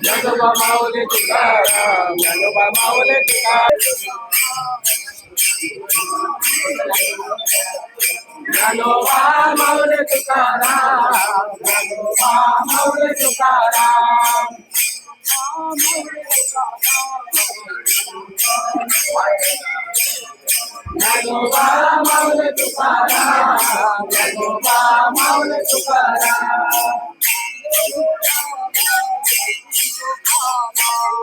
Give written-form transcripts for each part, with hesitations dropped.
ज्ञानोबा माऊली तुकाराम, ज्ञानोबा माऊली तुकाराम, ज्ञानोबा माऊली तुकाराम, ज्ञानोबा माऊली तुकाराम, ज्ञानोबा माऊली तुकाराम, ज्ञानोबा माऊली तुकाराम,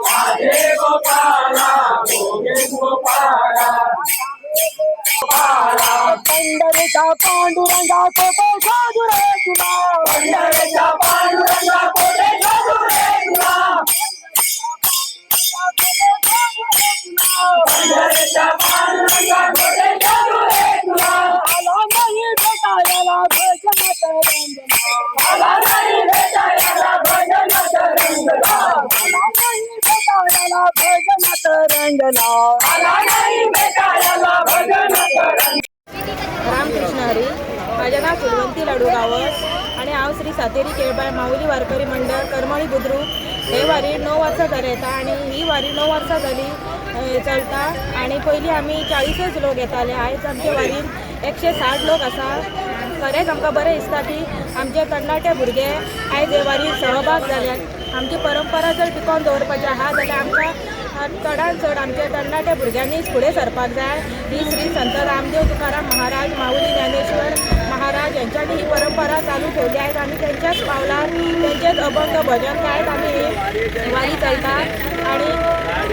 राधे गोपाला गोविंद गोपाला पंढरीचा पांडुरंगा कोटे साधू रे तुला, पंढरीचा पांडुरंगा कोटे साधू रे तुला, पंढरीचा पांडुरंगा कोटे साधू रे तुला, आला नाही भेटायला भजनात रंजना, आला नाही भेटायला भजनात रंगला, आला नाही भेटायला भजनात रंगला. आला नाही भेटायला भजनात रंगला. रामकृष्ण हरी. माझे नाव सुलवंती लाडू गावस आणि हांव श्री सातेरी केळबाय माऊली वारकरी मंडळ करमळी बुद्रुक हे वारी 9 वर्सां जाली येता आणि ही वारी 9 वर्सां जाली चलता. आणि पयलीं आमी 40च लोक येताले. आयज आमचे वारीन 160 लोक आसा. खरेंच आमकां बरें दिसता की आमचे तरणाटे भुरगे आयज हे वारीन सहभाग जाल्यात. आमची परंपरा जर टिकोवन दवरपाची आहा जाल्यार आमकां चडांत चड आमच्या तरणाट्या भुरग्यांनीच फुडें सरपाक जाय. ही श्री संत रामदेव तुकाराम महाराज, माऊली ज्ञानेश्वर महाराज यांच्यानी ही परंपरा चालू ठेवली आहेत. आमी त्यांच्याच पावलार त्यांचेच अभंग भजन गायत आमी ही वारी चलता. आणि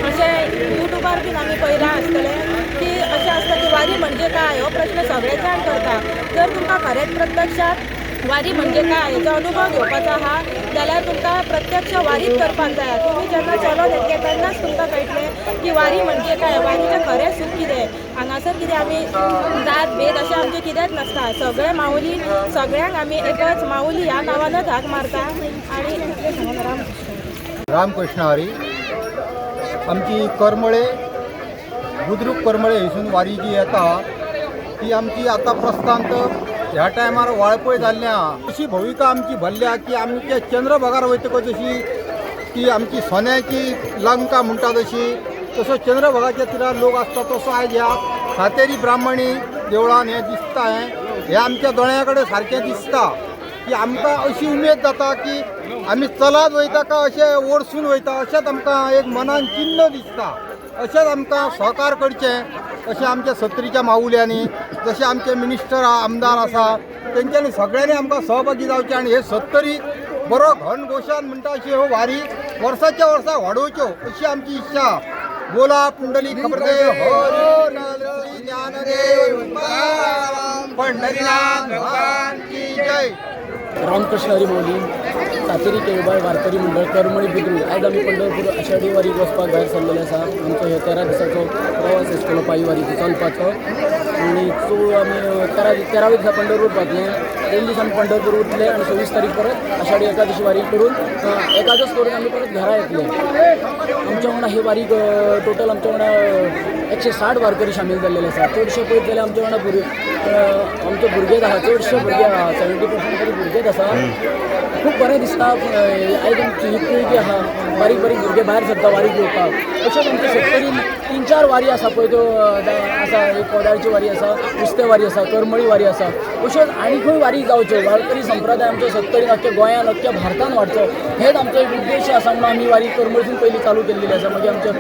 अशें युट्यूबार बीन आमी पळयलां आसतलें की अशें आसता की वारी म्हणजे काय हो प्रश्न सगळे जाण करता. जर तुमकां खरेंच प्रत्यक्षात वारी म्हणजे काय याचा अनुभव घेवपाचो आहा जाल्यार तुमकां प्रत्यक्ष वारीत करपाक जाय. तुमी जेन्ना चलोन येतले तेन्नाच तुमकां कळटलें की वारी म्हणजे काय, वारीचें खरें सूख कितें. हांगासर कितें आमी जात भेद अशें आमचें कितेंच नासता. सगळे माऊली, सगळ्यांक आमी एकच माऊली ह्या नांवानच हाक मारता. आणि रामकृष्ण हरी. आमची करमळे बुद्रुक करमळे हिसून वारी जी येता ती आमची आतां प्रस्तांत ह्या टायमार वाळपय जाल्ल्या अशी भुमिका आमची भरल्या की आमच्या चंद्रभागार वयतकच जशी ती आमची सोन्याची लंका म्हणटा तशी तसो चंद्रभागाच्या तिरार लोक आसता तसो आयज ह्या सातेरी ब्राह्मणी देवळान हें दिसता. हें आमच्या दोळ्या कडेन सारकें दिसता की आमकां अशी उमेद जाता की आमी चलत वयता काय अशें ओडसून वयता अशेंच आमकां एक मनान चिन्ह दिसता. अशेंच आमकां सहकार करचें. अशें आमच्या सत्तरीच्या माऊल्यांनी जशे आमचे मिनिस्टर आमदार आसा तेंच्यांनी सगळ्यांनी आमकां सहभागी जावचें आणि हे सत्तरीक बरो घनघोशान म्हणटा अशी ह्यो वारी वर्साच्या वर्सा वाडोवच्यो अशी आमची इच्छा. बोला पुंडलिक खबरदेव हरी श्री ज्ञानदेव पंढरीनाथ भगवान की जय. रामकृष्ण हरी माऊली. सातेरी केळबाय वारकरी मंडळ करमळी बुद्रुक आयज आमी पंढरपूर आषाढी वारीक वचपाक भायर सरलेले आसा. आमचो हे 13 दिसाचो प्रवास आसतलो पायी वारीचो चलपाचो. आणि तो आमी 13 दिसा पंढरपूर पावतले. 3 दीस आमी पंढरपूर उरतले आणि 26 तारीख परत आषाढी एकादशी वारी करून एकादश करून आमी परत घरा येतले. आमच्या वांगडा हे वारीक टोटल आमच्या वांगडा 160 वारकरी शामील जाल्लेले आसा. चडशे पळयत जाल्यार आमच्या वांगडा आमचे भुरगेच आसा. चडशे भुरगे आहा. 70% तरी भुरगेच आसा. खूब बरें दिसता. आयज आमची ही पिळगी आहा बारीक बारीक भुरगे भायर सरता वारी घेवपाक. अशेंच आमचे सत्तरीन 3-4 वारी आसा पळय त्यो आसा. एक कोदाळची वारी आसा, नुस्तें वारी आसा, करमळी वारी आसा. अश्योच आनी खंय वारी जावच्यो. वारकरी संप्रदाय आमच्या सत्तरीन अख्ख्या गोंयान अख्ख्या भारतान वाडचो हेच आमचो एक उद्देश आसा. म्हणून आमी वारी करमळीसून पयलीं चालू केल्लेली आसा. मागीर आमच्या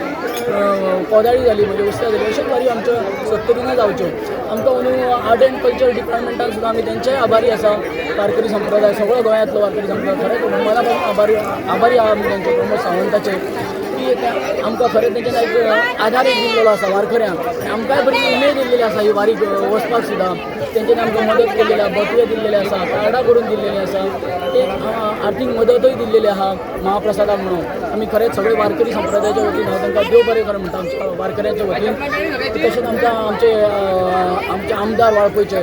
कोदाळी जाली, मागीर नुस्तें जाली. अश्योच वारी आमच्या सत्तरीन जावच्यो. आमकां अंदू आर्ट एंड कल्चर डिपार्टमेंटान सुद्दां आमी तेंचेय आभारी आसा. वारकरी संप्रदाय सगळो गोंयांतलो वारकरी संप्रदाय खरेंच मना पासून आभारी आहा आमी तेंचे प्रमोद सावंताचे की आमकां खरें तेंच्यान एक आधार एक दिल्लो आसा वारकऱ्यांक. आमकांय बरी उमेद दिल्लेली आसा ही वारीक वचपाक सुद्दां. तेंच्यांनी आमकां मदत केल्ली आसा, बटवे दिल्लेले आसा, कार्डां करून दिल्लेली आसा. एक आर्थीक मदतूय दिल्लेली आहा महाप्रसादाक म्हणून. आमी खरेंच सगळे वारकरी संप्रदायाच्या वतीन हांव तांकां देव बरें करूं म्हणटा आमच्या वारकऱ्यांच्या वतीन. तशेंच आमचे आमदार वाळपयचे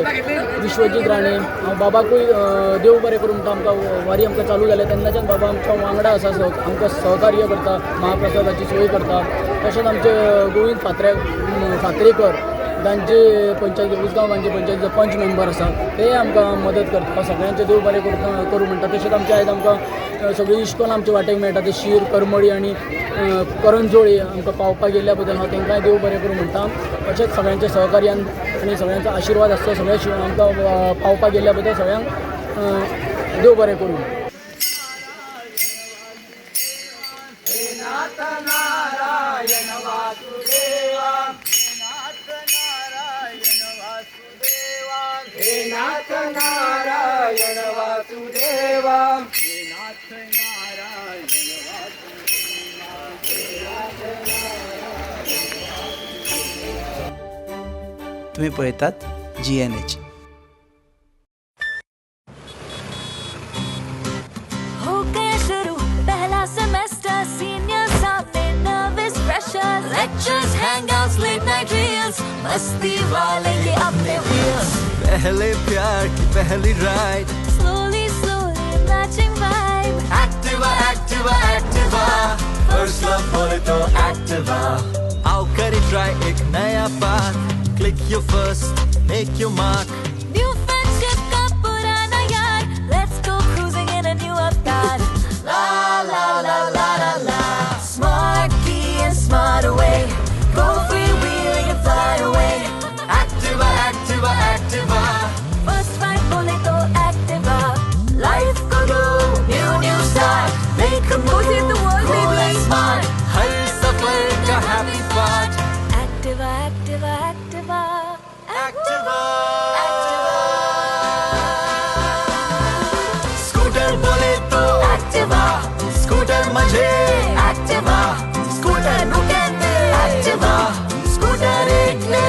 विश्वजीत राणे बाबाकूय देव बरें करूं म्हणटा आमकां वारी आमकां चालू जाल्या तेन्नाच्यान बाबा आमच्या वांगडा आसा आमकां सहकार्य करता महाप्रसादाची सोय करता तशेंच आमचे गोविंद फात्रेकर तांचे पंचायत उसगांव ग्रामपंचायतीचो पंच मेंबर आसा ते आमकां मदत करता सगळ्यांचें देव बरें करूं म्हणटा तशेंच आमचे आयज आमकां सगळीं इश्कोन आमचे वाटेक मेळटा ते शीर करमळी आनी करंजोळी आमकां पावपाक गेल्ल्या बद्दल हांव तांकांय देव बरें करूं म्हणटा अशेंच सगळ्यांच्या सहकार्यान आनी सगळ्यांचो आशिर्वाद आसता सगळे आमकां पावपाक गेल्ल्या बद्दल सगळ्यांक देव बरें करूं. नाथ नारायण वासुदेवा नाथ नारायण तुम्ही पळयतात GNH. हो गया शुरू पहला सेमेस्टर सीनियर सामने nervous freshers lectures hangouts late night reels मस्ती वाले ये अपने व्हील्स पहले प्यार की पहली ride slowly slowly matching vibe Activa Activa Activa first love बोले तो एक्टिवा आओ करें ट्राई एक नया path click your first make your mark new friendship का पुराना यार let's go cruising in a new avatar la la la la la la smart key and smart away go freewheeling and fly away Activa Activa Activa first ride बोले तो Activa life को दो new start make a move in the world baby smart हर सफर का happy part Activa Activa Activa Activa scooter बोले तो Activa scooter मजे Activa स्कूटर नु कहते Activa स्कूटर एक ले